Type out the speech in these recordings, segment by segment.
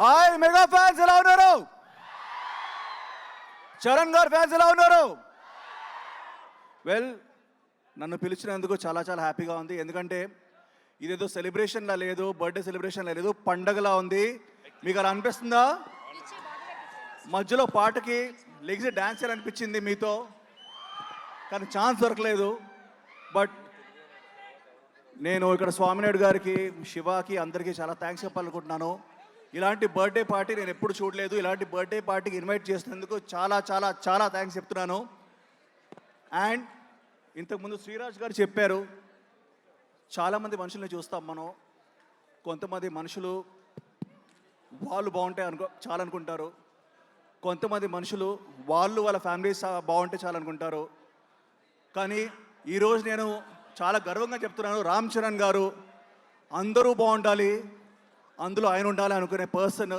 Hi mega fans ఎలా ఉన్నారు? చరణ్ గారు ఫ్యాన్స్ ఎలా ఉన్నారు? వెల్, నన్ను పిలిచినందుకు చాలా చాలా హ్యాపీగా ఉంది. ఎందుకంటే ఇదేదో సెలబ్రేషన్లా లేదు, బర్త్డే సెలబ్రేషన్లా లేదు, పండగలా ఉంది. మీకు అలా అనిపిస్తుందా? మధ్యలో పాటకి లెగిసి డాన్స్ చేయాలనిపించింది మీతో, కానీ ఛాన్స్ దొరకలేదు. బట్ నేను ఇక్కడ స్వామినాయుడు గారికి, శివాకి, అందరికీ చాలా థ్యాంక్స్ చెప్పాలనుకుంటున్నాను. ఇలాంటి బర్త్డే పార్టీ నేను ఎప్పుడు చూడలేదు. ఇలాంటి బర్త్డే పార్టీకి ఇన్వైట్ చేసినందుకు చాలా చాలా చాలా థ్యాంక్స్ చెప్తున్నాను. అండ్ ఇంతకుముందు శ్రీరాజ్ గారు చెప్పారు, చాలామంది మనుషుల్ని చూస్తాం మనం. కొంతమంది మనుషులు వాళ్ళు బాగుంటాయి చాలా అనుకుంటారు. కొంతమంది మనుషులు వాళ్ళ ఫ్యామిలీస్ బాగుంటే చాలా అనుకుంటారు. కానీ ఈరోజు నేను చాలా గర్వంగా చెప్తున్నాను, రామ్ చరణ్ గారు అందరూ బాగుండాలి, అందులో ఆయన ఉండాలి అనుకునే పర్సన్.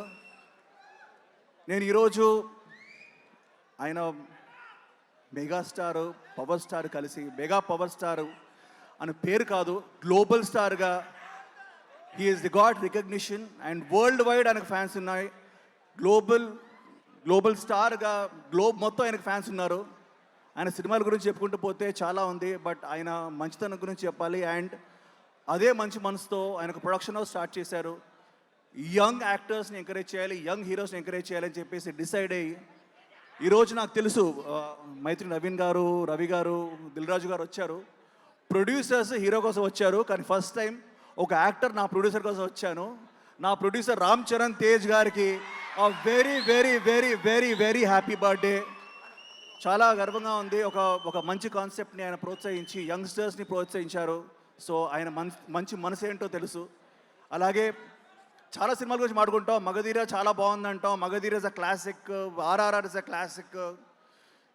నేను ఈరోజు ఆయన మెగాస్టార్, పవర్ స్టార్ కలిసి మెగా పవర్ స్టార్ అని పేరు కాదు, గ్లోబల్ స్టార్గా he is the god recognition. And world wide ఆయనకు ఫ్యాన్స్ ఉన్నాయి. గ్లోబల్ స్టార్గా గ్లోబ్ మొత్తం ఆయనకు ఫ్యాన్స్ ఉన్నారు. ఆయన సినిమాల గురించి చెప్పుకుంటూ పోతే చాలా ఉంది, బట్ ఆయన మంచితనం గురించి చెప్పాలి. అండ్ అదే మంచి మనసుతో ఆయనకు ప్రొడక్షన్ హౌస్ స్టార్ట్ చేశారు. యంగ్ యాక్టర్స్ని ఎంకరేజ్ చేయాలి, యంగ్ హీరోస్ని ఎంకరేజ్ చేయాలని చెప్పేసి డిసైడ్ అయ్యి ఈరోజు నాకు తెలుసు మైత్రి నవీన్ గారు, రవి గారు, దిల్ రాజు గారు వచ్చారు. ప్రొడ్యూసర్స్ హీరో కోసం వచ్చారు, కానీ ఫస్ట్ టైం ఒక యాక్టర్ నా ప్రొడ్యూసర్ కోసం వచ్చాను. నా ప్రొడ్యూసర్ రామ్ చరణ్ తేజ్ గారికి very very very very very happy birthday. చాలా గర్వంగా ఉంది. ఒక మంచి కాన్సెప్ట్ని ఆయన ప్రోత్సహించి యంగ్స్టర్స్ని ప్రోత్సహించారు. సో ఆయన మంచి మనసు ఏంటో తెలుసు. అలాగే చాలా సినిమాల గురించి మాట్లాడుకుంటాం. మగధీర చాలా బాగుందంటాం, Magadheera is a classic, RRR is a classic.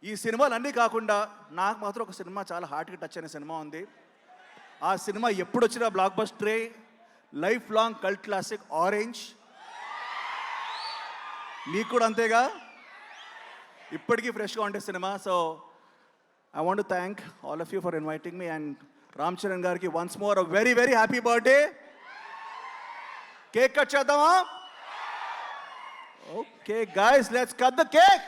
ఈ సినిమాలు అన్నీ కాకుండా నాకు మాత్రం ఒక సినిమా చాలా హార్ట్కి టచ్ అయిన సినిమా ఉంది. ఆ సినిమా ఎప్పుడు వచ్చినా బ్లాక్ బస్టరే, life long cult classic Orange. మీకు కూడా అంతేగా, ఇప్పటికీ ఫ్రెష్గా ఉండే cinema. So I want to thank all of you for inviting me. And Ram Charan గారికి once more a very very happy birthday. Cake cut చేద్దామా? Okay guys, let's cut the cake.